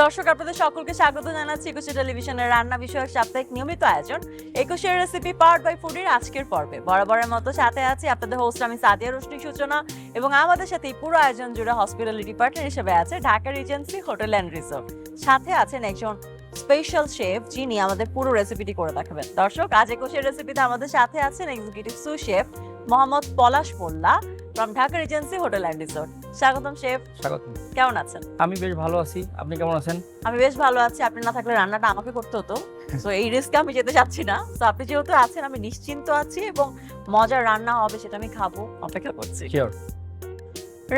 দর্শক আপনাদের সকলকে স্বাগত জানাচ্ছি একুশে টেলিভিশনের রান্না বিষয়ক সাপ্তাহিক নিয়মিত আয়োজন একুশের রেসিপি পাওয়ার্ড বাই ফুডির আজকের পর্বে বরাবরের মতো সাথে আছি আপনাদের হোস্ট আমি সাদিয়া রোশনি সূচনা এবং আমাদের সাথে পুরো আয়োজন জুড়ে হসপিটালিটি পার্টনার হিসেবে আছে Dhaka regency hotel and resort. সাথে আছেন একজন স্পেশাল শেফ যিনি আমাদের পুরো রেসিপিটি করে দেখাবেন। দর্শক আজ একুশের রেসিপিতে আমাদের সাথে আছেন executive sous chef Mohammad Palash Molla from Dhaka regency hotel and resort. স্বাগতম শেফ। স্বাগতম। কেমন আছেন? আমি বেশ ভালো আছি, আপনি কেমন আছেন? আমি বেশ ভালো আছি। আপনি না থাকলে রান্নাটা আমাকে করতে হতো, সো এই রিস্কে আমি যেতে চাচ্ছি না। সো আপনি যেহেতু আছেন আমি নিশ্চিন্ত আছি এবং মজার রান্না হবে সেটা আমি খাবো, অপেক্ষা করছি। শিওর।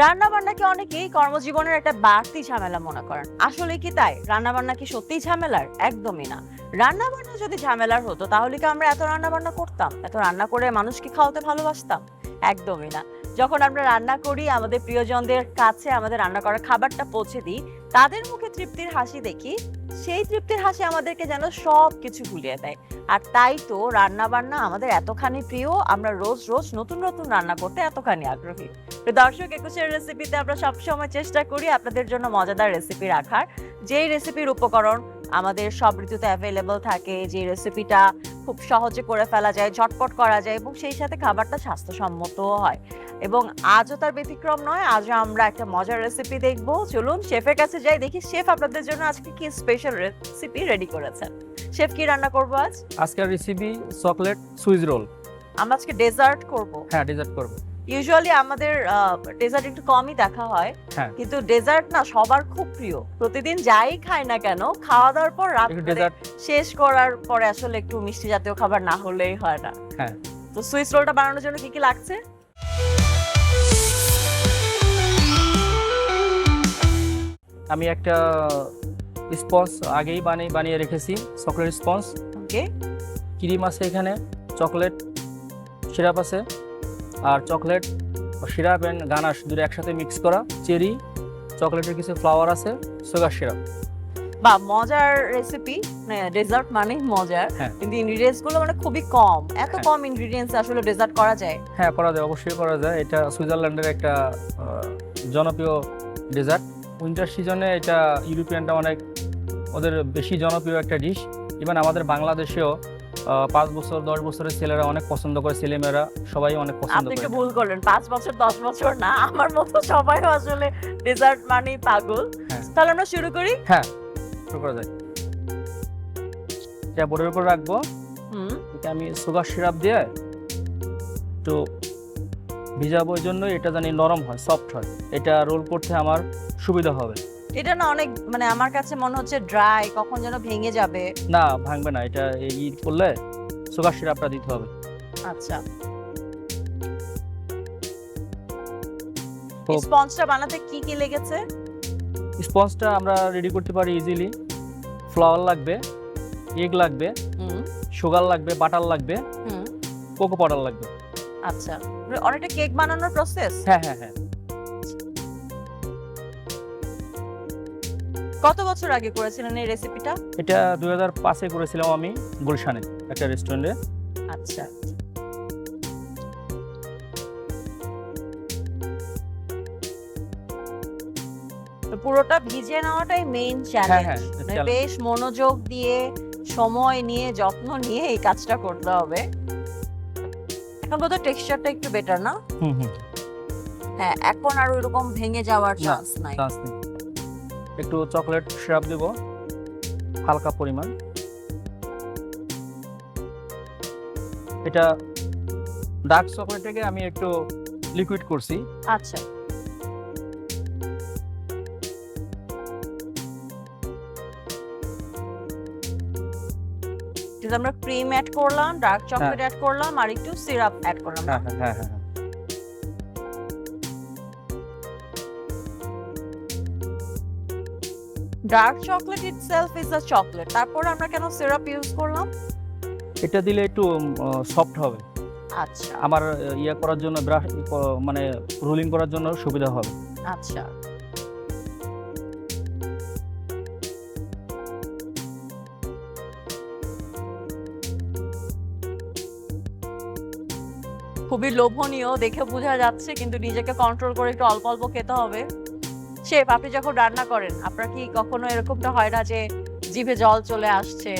রান্না বান্নাকে অনেকেই কর্মজীবনের একটা বাড়তি ঝামেলা মনে করেন, আসলে কি তাই? রান্না বান্না কি সত্যিই ঝামেলার? একদমই না। রান্না বান্না যদি ঝামেলার হতো তাহলে কি আমরা এত রান্না বান্না করতাম, এত রান্না করে মানুষকে খাওয়াতে ভালোবাসতাম? একদমই না। যখন আমরা রান্না করি আমাদের প্রিয়জনদের কাছে আমাদের রান্না করা খাবারটা পৌঁছে দিই, তাদের মুখে তৃপ্তির হাসি দেখি, সেই তৃপ্তির হাসি আমাদেরকে যেন সব কিছু ভুলিয়ে দেয়। আর তাই তো রান্না বান্না আমাদের এতখানি প্রিয়, আমরা রোজ রোজ নতুন নতুন রান্না করতে এতখানি আগ্রহী। দর্শক একুশের রেসিপিতে আমরা সবসময় চেষ্টা করি আপনাদের জন্য মজাদার রেসিপি রাখার, যেই রেসিপির উপকরণ আমাদের সব ঋতুতে অ্যাভেলেবল থাকে, যে রেসিপিটা খুব সহজে করে ফেলা যায়, ঝটপট করা যায় এবং সেই সাথে খাবারটা স্বাস্থ্যসম্মতও হয়। এবং আজও তার ব্যতিক্রম নয়, আজও আমরা একটা মজার রেসিপি দেখবো। চলুন শেফের কাছে যাই, দেখি শেফ আপনাদের জন্য আজকে কি স্পেশাল রেসিপি রেডি করেছেন। শেফ কি রান্না করবো আজ? আজকের রেসিপি চকলেট সুইচ রোল। আমরা আজকে ডেজার্ট করব। হ্যাঁ, ডেজার্ট করব। ইউজুয়ালি আমাদের ডেজার্ট একটু কমই দেখা হয়, কিন্তু ডেজার্ট না সবার খুব প্রিয়। প্রতিদিন যাই খাই না কেন, খাওয়া দাওয়ার পর রাত শেষ করার পরে আসলে একটু মিষ্টি জাতীয় খাবার না হলেই হয় না। হ্যাঁ, তো সুইচ রোলটা বানানোর জন্য কি কি লাগছে? আমি একটা স্পঞ্জ আগেই বানিয়ে রেখেছি, চকলেট স্পঞ্জ। ওকে। ক্রিম আছে এখানে, চকলেট সিরাপ আছে, আর চকলেট সিরাপ এন্ড গানাশ দুটো একসাথে মিক্স করা, চেরি, চকলেটের কিছু ফ্লাওয়ার আছে, সুগার সিরাপ। বা মজার রেসিপি, ডেজার্ট মানে মজার, কিন্তু ইনগ্রেডিয়েন্টস গুলো মানে খুবই কম। এত কম ইনগ্রেডিয়েন্টস আসলে ডেজার্ট করা যায়? হ্যাঁ, করা যায়, অবশ্যই করা যায়। এটা সুইজারল্যান্ডের একটা জনপ্রিয় ডেজার্ট। উইন্টার সিজনে এটা ইউরোপিয়ানটা অনেক ওদের বেশি জনপ্রিয় একটা ডিশ। ইভেন আমাদের বাংলাদেশেও 5 বছর 10 বছরের ছেলেরা অনেক পছন্দ করে, ছেলেমেয়েরা সবাই অনেক পছন্দ করে। আপনি একটু ভুল করলেন, 5 বছর 10 বছর না, আমার মতো সবাই আসলে ডেজার্ট মানে পাগল। তাহলে আমরা শুরু করি। হ্যাঁ, শুরু করা যায়। এটা বোর্ডের উপর রাখবো। এটা আমি সুগার সিরাপ দিয়ে একটু ভিজাবো, এই জন্য এটা জানি নরম হয়, সফট হয়, এটা রোল করতে আমার সুবিধা হবে। এটা না অনেক মানে আমার কাছে মনে হচ্ছে ড্রাই, কখন যেন ভেঙে যাবে। না, ভাঙবে না, এটা এই করলে সুগার সিরাপটা দিতে হবে। আচ্ছা, স্পঞ্জটা বানাতে কি কি লেগেছে? স্পঞ্জটা আমরা রেডি করতে পারি ইজিলি। ফ্লাওয়ার লাগবে, এগ লাগবে, সুগার লাগবে, বাটার লাগবে, কোকো পাউডার লাগবে। আচ্ছা, অনেকটা কেক বানানোর প্রসেস। হ্যাঁ হ্যাঁ হ্যাঁ। কত বছর আগে করেছিলেন এই রেসিপিটা? এটা 2005-এ করেছিলাম আমি গুলশানে একটা রেস্টুরেন্টে। আচ্ছা, তো পুরোটা ভিজিয়ে নেওয়াটাই মেইন চ্যালেঞ্জ। বেশ মনোযোগ দিয়ে, সময় নিয়ে, যত্ন নিয়ে এই কাজটা করতে হবে। এখন বোধহয় টেক্সচারটা একটু বেটার না? হ্যাঁ, এখন আর ওইরকম ভেঙে যাওয়ার চান্স নাই। একটু চকলেট সিরাপ দেব হালকা পরিমাণ। এটা ডার্ক চকলেটটাকে আমি একটু লিকুইড করছি। আচ্ছা, আমরা ক্রিম অ্যাড করলাম, ডার্ক চকলেট অ্যাড করলাম আর একটু সিরাপ অ্যাড করলাম। হ্যাঁ হ্যাঁ হ্যাঁ। Dark chocolate itself is a chocolate, তারপর আমরা কেন সিরাপ ইউজ করলাম? এটা দিলে একটু সফট হবে। আচ্ছা, আমার ইয়া করার জন্য ব্রাশ মানে রোলিং করার জন্য সুবিধা হবে। আচ্ছা, খুবই লোভনীয় দেখে বোঝা যাচ্ছে, কিন্তু নিজেকে কন্ট্রোল করে একটু অল্প অল্প খেতে হবে। শেফ, আপনি যখন রান্না করেন আপনার কি কখনো এরকমটা হয় না যে জিভে জল চলে আসছে?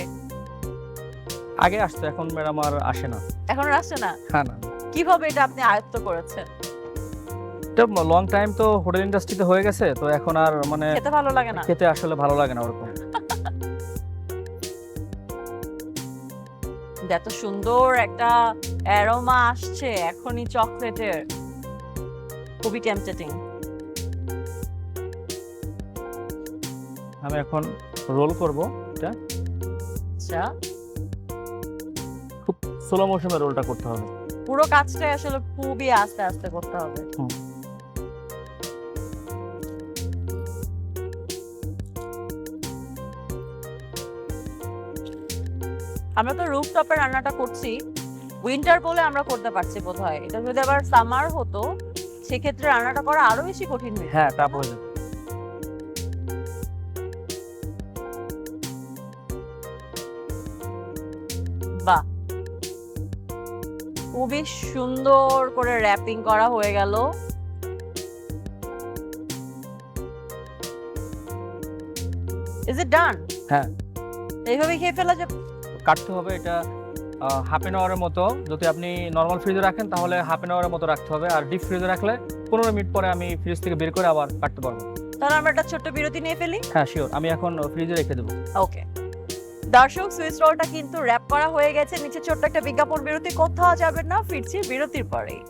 আগে আসতো, এখন ম্যাডাম আর আসে না। এখন আর আসছে না? হ্যাঁ না, কিভাবে এটা আপনি আয়ত্ত করেছেন? এটা লং টাইম তো হোটেল ইন্ডাস্ট্রিতে হয়ে গেছে, তো এখন আর মানে খেতে ভালো লাগে না? খেতে আসলে ভালো লাগে না ওরকম। এত সুন্দর একটা অ্যারোমা আসছে এখনই চকলেটের, খুবই টেম্পটেটিং। আমি এখন রোল করব এটা। আচ্ছা, খুব স্লো মোশনে রোলটা করতে হবে। পুরো কাজটাই আসলে খুবই আস্তে আস্তে করতে হবে। আমরা তো রুফটপে রান্নাটা করছি, উইন্টার বলে আমরা করতে পারছি বোধহয়। এটা যদি আবার সামার হতো সেক্ষেত্রে রান্নাটা করা আরো বেশি কঠিন হতো। হ্যাঁ, টাফ হয়ে যাবে। বাহ, খুবই সুন্দর করে র্যাপিং করা হয়ে গেল। ইজ ইট ডান? হ্যাঁ, এইভাবে খেয়ে ফেলা যাবে? কাটতে হবে এটা হাফ এন আওয়ারের মতো। যদি আপনি নর্মাল ফ্রিজে রাখেন তাহলে হাফ এন আওয়ারের মতো রাখতে হবে, আর ডিপ ফ্রিজে রাখলে 15 মিনিট পরে আমি ফ্রিজ থেকে বের করে আবার কাটতে পারবো। তাহলে আমরা একটা ছোট্ট বিরতি নিয়ে ফেলি। হ্যাঁ শিওর, আমি এখন ফ্রিজে রেখে দেবো। ওকে দর্শক, সুইস রোলটা কিন্তু র‍্যাপ করা হয়ে গেছে। নিচে ছোট্ট একটা বিজ্ঞাপন বিরতি, কোথাও যাবেন না, ফিরছি বিরতির পরেই।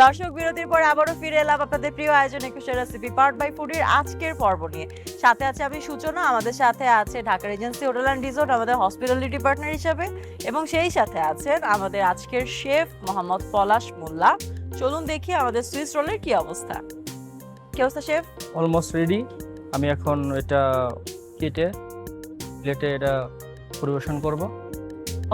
দর্শক, বিরতির পর আবারও ফিরে এলাম আপনাদের প্রিয় আয়োজন একুশের রেসিপি পার্ট বাই ফুডির আজকের পর্ব নিয়ে। সাথে আছে আমি সূচনা, আমাদের সাথে আছে Dhaka regency hotel and resort আমাদের হসপিটালিটি পার্টনার হিসেবে, এবং সেই সাথে আছেন আমাদের আজকের শেফ মোহাম্মদ পলাশ মোল্লা। চলুন দেখি আমাদের সুইস রোলের কি অবস্থা। কি অবস্থা শেফ? Almost ready. আমি এখন এটা কেটে প্লেটে এটা পরিবেশন করব।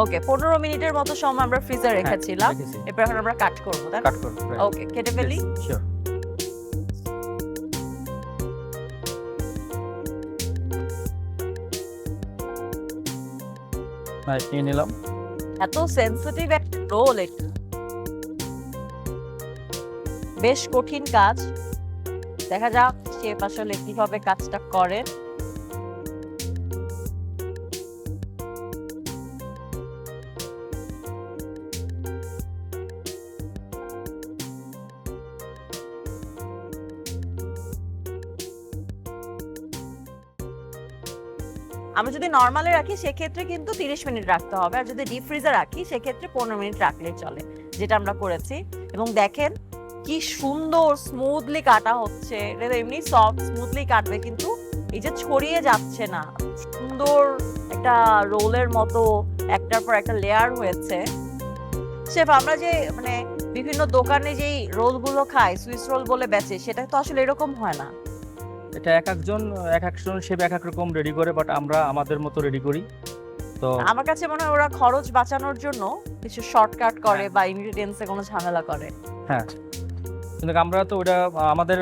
ওকে, 15 মিনিটের মতো সময় আমরা ফ্রিজে রেখেছিলাম, এরপর এখন আমরা কাট করব। কাট করব। ওকে, কেটে ফেলি। শিওর। নাইস, নিয়ে নিলাম। এত সেনসিটিভ একটা রোল, এটা বেশ কঠিন কাজ। দেখা যাক শেফ আসলে কিভাবে কাজটা করেন। আমরা যদি নরমালে রাখি সেক্ষেত্রে কিন্তু 30 মিনিট রাখতে হবে, আর যদি ডিপ ফ্রিজে রাখি সেক্ষেত্রে 15 মিনিট রাখলেই চলে, যেটা আমরা করেছি। এবং দেখেন কি সুন্দর স্মুথলি কাটা হচ্ছে। এটা এমনি সফট স্মুথলি কাটবে, কিন্তু এই যে ছড়িয়ে যাচ্ছে না, সুন্দর একটা রোলের মতো একটার পর একটা লেয়ার হয়েছে। শেফ, আমরা যে মানে বিভিন্ন দোকানে যেই রোলগুলো খাই, সুইস রোল বলে বেচে, সেটা তো আসলে এরকম হয় না। এটা এক একজন শেফ এক এক রকম রেডি করে, বাট আমরা আমাদের মতো রেডি করি। তো আমার কাছে মনে হয় ওরা খরচ বাঁচানোর জন্য কিছু শর্টকাট করে বা ইনগ্রেডিয়েন্টসে কোনো ঝামেলা করে। হ্যাঁ, কিন্তু আমরা তো ওটা আমাদের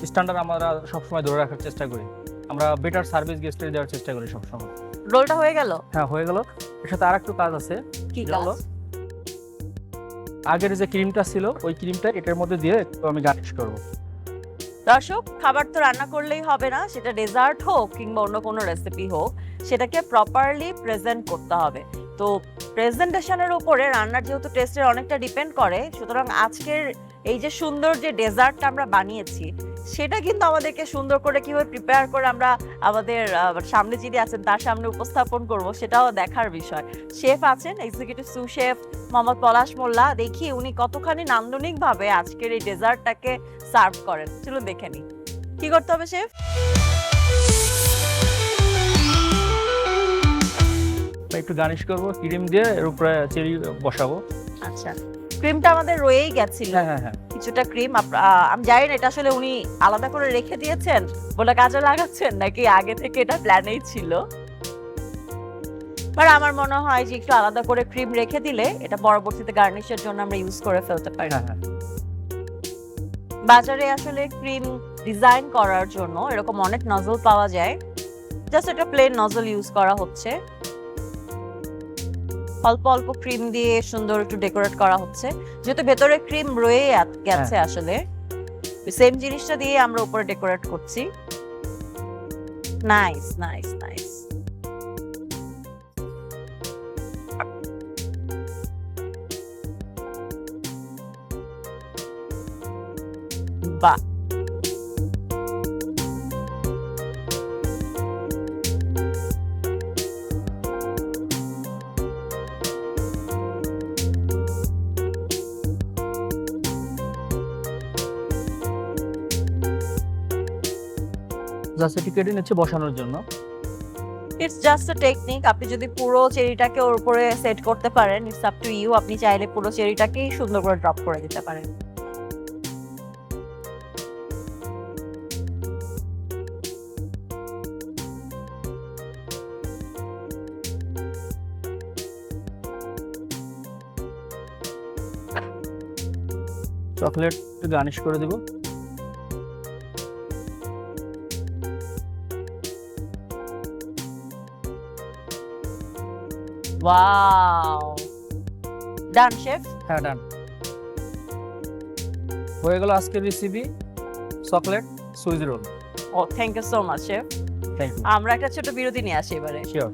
স্ট্যান্ডার্ড আমরা সবসময় ধরে রাখার চেষ্টা করি। আমরা বেটার সার্ভিস গেস্টের দেওয়ার চেষ্টা করি সবসময়। রোলটা হয়ে গেল? হ্যাঁ, হয়ে গেল। এর সাথে আর একটু কাজ আছে। কি কাজ? আগের যে ক্রিমটা ছিল ওই ক্রিমটা এটার মধ্যে দিয়ে একটু আমি গার্নিশ করব। দর্শক, খাবার তো রান্না করলেই হবে না, সেটা ডেজার্ট হোক কিংবা অন্য কোনো রেসিপি হোক, সেটাকে প্রপারলি প্রেজেন্ট করতে হবে। তো প্রেজেন্টেশনের উপরে রান্নার যেহেতু টেস্টের অনেকটা ডিপেন্ড করে, সুতরাং আজকের এই যে সুন্দর যে ডেজার্টটা আমরা বানিয়েছি সেটা কিন্তু আমাদেরকে সুন্দর করে কিভাবে প্রিপেয়ার করে আমরা আমাদের সামনে যিনি আছেন তার সামনে উপস্থাপন করব, সেটাও দেখার বিষয়। শেফ আছেন executive sous chef Mohammad Palash মোল্লা। দেখি উনি কতখানি নান্দনিকভাবে আজকের এই ডেজার্টটাকে সার্ভ করেন। চলুন দেখে নিই কি করতে হবে শেফ। একটু গার্নিশ করব ক্রিম দিয়ে, এর উপরে চেরি বসাবো। আচ্ছা, ক্রিমটা আমাদের রয়েই গেছিল। হ্যাঁ, কিছুটা ক্রিম আমি জানি না এটা আসলে উনি আলাদা করে রেখে দিয়েছেন বলে কাজে লাগাচ্ছেন নাকি আগে থেকে এটা প্ল্যানেই ছিল। বাট আমার মনে হয় যে একটু আলাদা করে ক্রিম রেখে দিলে এটা পরবর্তীতে গার্নিশের জন্য আমরা ইউজ করে ফেলতে পারি। হ্যাঁ। বাজারে আসলে ক্রিম ডিজাইন করার জন্য এরকম অনেক নজল পাওয়া যায়, জাস্ট একটা প্লেন নজল ইউজ করা হচ্ছে, অল্প অল্প ক্রিম দিয়ে সুন্দর একটু ডেকোরেট করা হচ্ছে, যেহেতু ভেতরে ক্রিম রয়ে গেছে আসলে সেম জিনিসটা দিয়ে আমরা উপরে ডেকোরেট করছি। Nice nice nice. বাহ, জাস্ট এটি কেটে নিচ্ছে বসানোর জন্য। It's just a technique. আপনি যদি পুরো চেরিটাকে ওর উপরে সেট করতে পারেন, ইটস আপ টু ইউ। আপনি চাইলে পুরো চেরিটাকেই সুন্দর করে ড্রপ করে দিতে পারেন। চকলেট গার্নিশ করে দিব। Wow, done chef. হ্যাঁ, ডান হয়ে গেল আজকের recipe chocolate Swiss roll. Oh thank you so much chef. Thank you. আমরা একটা ছোট বিরতি নিয়ে আসি এবারে। শিওর।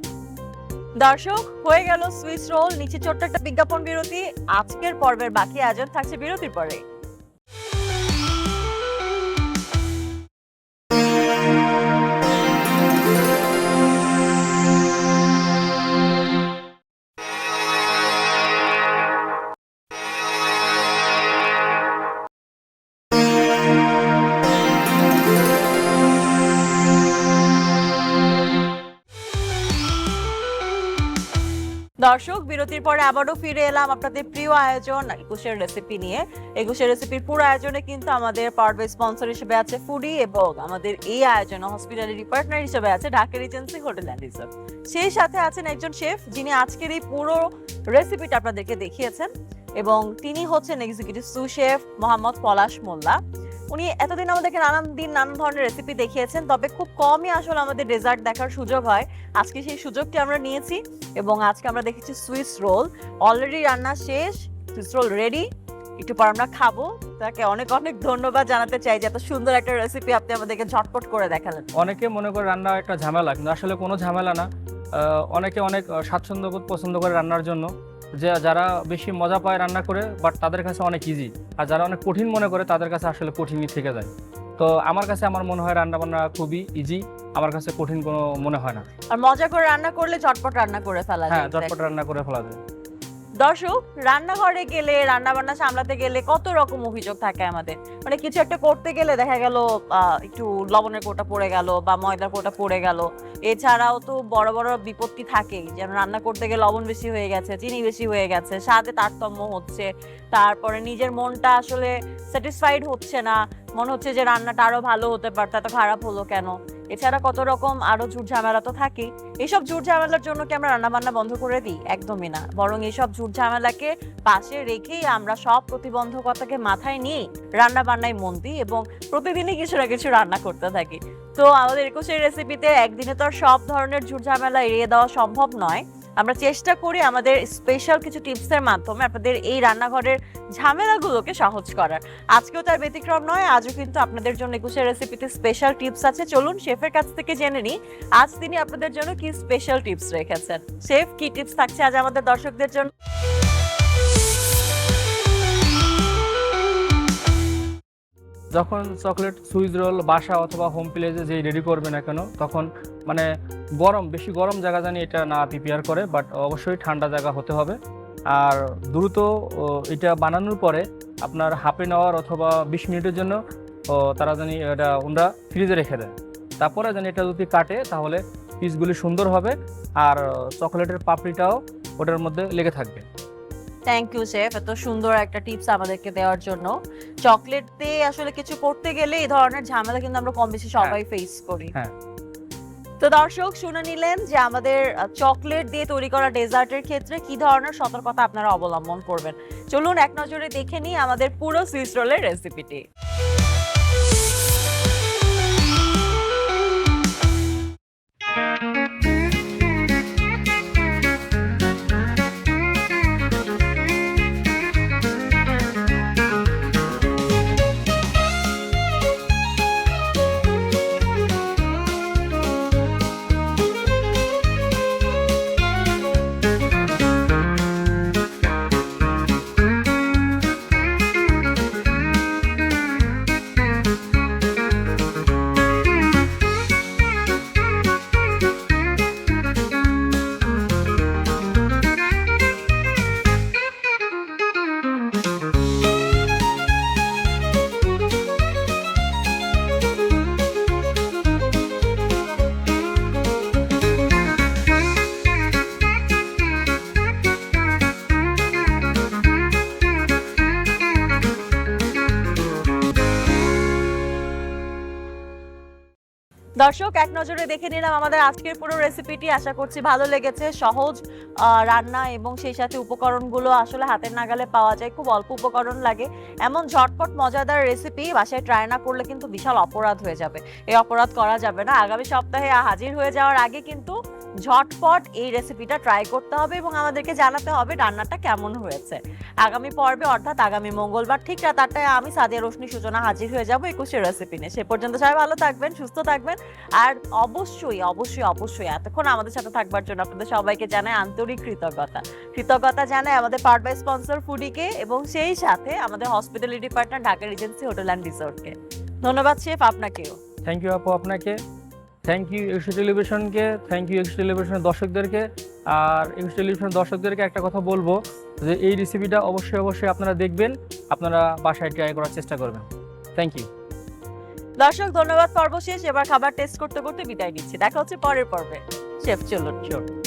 দর্শক, হয়ে গেল সুইস রোল, নিচে ছোট্ট একটা বিজ্ঞাপন বিরতি। আজকের পর্বের বাকি আয়োজন থাকছে বিরতির পরে। দর্শক, বিরতির পরে আবারও ফিরে এলাম আপনাদের প্রিয় আয়োজন একুশের রেসিপি নিয়ে। একুশের রেসিপির পুরো আয়োজনে কিন্তু আমাদের পাওয়ার স্পন্সর হিসেবে আছে ফুডি, এবং আমাদের এই আয়োজনে হসপিটালিটি পার্টনার হিসেবে আছে Dhaka regency hotel and resort. সেই সাথে আছেন একজন শেফ যিনি আজকের এই পুরো রেসিপিটা আপনাদেরকে দেখিয়েছেন, এবং তিনি হচ্ছেন executive sous chef Mohammad Palash মোল্লা। উনি এতদিন আমাদেরকে নানান ধরনের রেসিপি দেখিয়েছেন, তবে খুব কমই আসলে আমাদের ডেজার্ট দেখার সুযোগ হয়। আজকে সেই সুযোগটি আমরা নিয়েছি, এবং আজকে আমরা দেখেছি সুইস রোল অলরেডি রান্না শেষ, সুইস রোল রেডি, একটু পর আমরা খাবো। তাকে অনেক অনেক ধন্যবাদ জানাতে চাই যে এত সুন্দর একটা রেসিপি আপনি আমাদেরকে ঝটপট করে দেখালেন। অনেকে মনে করে রান্না একটা ঝামেলা, কিন্তু আসলে কোনো ঝামেলা না। অনেকে অনেক স্বাচ্ছন্দ্য বোধ পছন্দ করে রান্নার জন্য, যে যারা বেশি মজা পায় রান্না করে, বাট তাদের কাছে অনেক ইজি, আর যারা অনেক কঠিন মনে করে তাদের কাছে আসলে কঠিনই থেকে যায়। তো আমার মনে হয় রান্না বান্না খুবই ইজি, আমার কাছে কঠিন কোনো মনে হয় না। আর মজা করে রান্না করলে ঝটপট রান্না করে ফেলা যায়। হ্যাঁ, ঝটপট রান্না করে ফেলা যায়। দর্শক, রান্নাঘরে গেলে রান্না বান্না সামলাতে গেলে কত রকম অভিযোগ থাকে আমাদের। মানে কিছু একটা করতে গেলে দেখা গেল একটু লবণের কোটা পড়ে গেল বা ময়দার কোটা পড়ে গেল। এছাড়াও তো বড় বড় বিপত্তি থাকেই, যেন রান্না করতে গেলে লবণ বেশি হয়ে গেছে, চিনি বেশি হয়ে গেছে, স্বাদে তারতম্য হচ্ছে, তারপরে নিজের মনটা আসলে স্যাটিসফাইড হচ্ছে না, মনে হচ্ছে যে রান্নাটা আরো ভালো হতে পারত, এত খারাপ হলো কেন। এছাড়া কত রকম আরো ঝুট ঝামেলা তো থাকে। এইসব ঝুট ঝামেলার জন্য কি আমরা রান্না বান্না বন্ধ করে দিই? একদমই না, বরং এইসব ঝুট ঝামেলাকে পাশে রেখেই আমরা সব প্রতিবন্ধকতাকে মাথায় নিয়ে রান্না বান্নায় মন দিই, এবং প্রতিদিনই কিছু না কিছু রান্না করতে থাকি। তো আমাদের একুশের রেসিপিতে একদিনে তো আর সব ধরনের ঝুট ঝামেলা এড়িয়ে দেওয়া সম্ভব নয়। আমরা চেষ্টা করি আমাদের স্পেশাল কিছু টিপসের মাধ্যমে আপনাদের এই রান্নাঘরের ঝামেলাগুলোকে সহজ করার। আজকেও তার ব্যতিক্রম নয়, আজও কিন্তু আপনাদের জন্য একুশের রেসিপিতে স্পেশাল টিপস আছে। চলুন শেফের কাছ থেকে জেনে নিই আজ তিনি আপনাদের জন্য কি স্পেশাল টিপস রেখেছেন। শেফ, কি টিপস থাকছে আজ আমাদের দর্শকদের জন্য? যখন চকলেট সুইচ রোল বাসা অথবা হোম প্লেসে যে রেডি করবে না কেন, তখন মানে বেশি গরম জায়গা জানি এটা না প্রিপেয়ার করে, বাট অবশ্যই ঠান্ডা জায়গা হতে হবে। আর দ্রুত এটা বানানোর পরে আপনার হাফ এন আওয়ার অথবা 20 মিনিটের জন্য তারা জানি এটা ওরা ফ্রিজে রেখে দেয়। তারপরে জানি এটা যদি কাটে তাহলে পিসগুলি সুন্দর হবে, আর চকলেটের পাপড়িটাও ওটার মধ্যে লেগে থাকবে। থ্যাংক ইউ শেফ, এত সুন্দর একটা টিপস আমাদেরকে দেওয়ার জন্য। চকলেট দিয়ে আসলে কিছু করতে গেলে এই ধরনের ঝামেলা কিন্তু আমরা কম বেশি সবাই ফেস করি। হ্যাঁ, তো দর্শক শুনে নিলেন যে আমাদের চকলেট দিয়ে তৈরি করা ডেজার্টের ক্ষেত্রে কি ধরনের সতর্কতা আপনারা অবলম্বন করবেন। চলুন এক নজরে দেখে নিই আমাদের পুরো সুইস রোলের রেসিপিটি। দর্শক এক নজরে দেখে নিলাম আমাদের আজকের পুরো রেসিপিটি। আশা করছি ভালো লেগেছে। সহজ রান্না এবং সেই সাথে উপকরণগুলো আসলে হাতের নাগালে পাওয়া যায়, খুব অল্প উপকরণ লাগে। এমন ঝটপট মজাদার রেসিপি বাসায় ট্রাই না করলে কিন্তু বিশাল অপরাধ হয়ে যাবে। এই অপরাধ করা যাবে না। আগামী সপ্তাহে হাজির হয়ে যাওয়ার আগে কিন্তু ঝটপট এই রেসিপিটা ট্রাই করতে হবে এবং আমাদেরকে জানাতে হবে রান্নাটা কেমন হয়েছে। আগামী পর্বে অর্থাৎ আগামী মঙ্গলবার ঠিক রাত 8টায় আমি সাদিয়া রোশনি সূচনা হাজির হয়ে যাবো একুশের রেসিপি নিয়ে। সে পর্যন্ত সবাই ভালো থাকবেন, সুস্থ থাকবেন। আর অবশ্যই অবশ্যই অবশ্যই এতক্ষণ আমাদের সাথে থাকবার জন্য আপনাদের সবাইকে জানাই আন্তরিক কৃতজ্ঞতা জানাই আমাদের পার্ট বাই স্পন্সর ফুডিকে এবং সেই সাথে আমাদের hospitality partner Dhaka regency hotel and রিসোর্টকে। ধন্যবাদ শেফ আপনাকেও। থ্যাংক ইউ আপু আপনাকে, থ্যাংক ইউ একুশে টেলিভিশনকে, থ্যাংক ইউ একুশে টেলিভিশনের দর্শকদেরকে। আর একুশে টেলিভিশনের দর্শকদেরকে একটা কথা বলবো যে এই রেসিপিটা অবশ্যই অবশ্যই আপনারা দেখবেন, আপনারা বাসায় ট্রাই করার চেষ্টা করবেন। থ্যাংক ইউ দর্শক ধন্যবাদ। পর্ব শেষ, এবার খাবার টেস্ট করতে করতে বিদায় নিচ্ছি। দেখা হচ্ছে পরের পর্বে। শেফ চলুন। শিওর।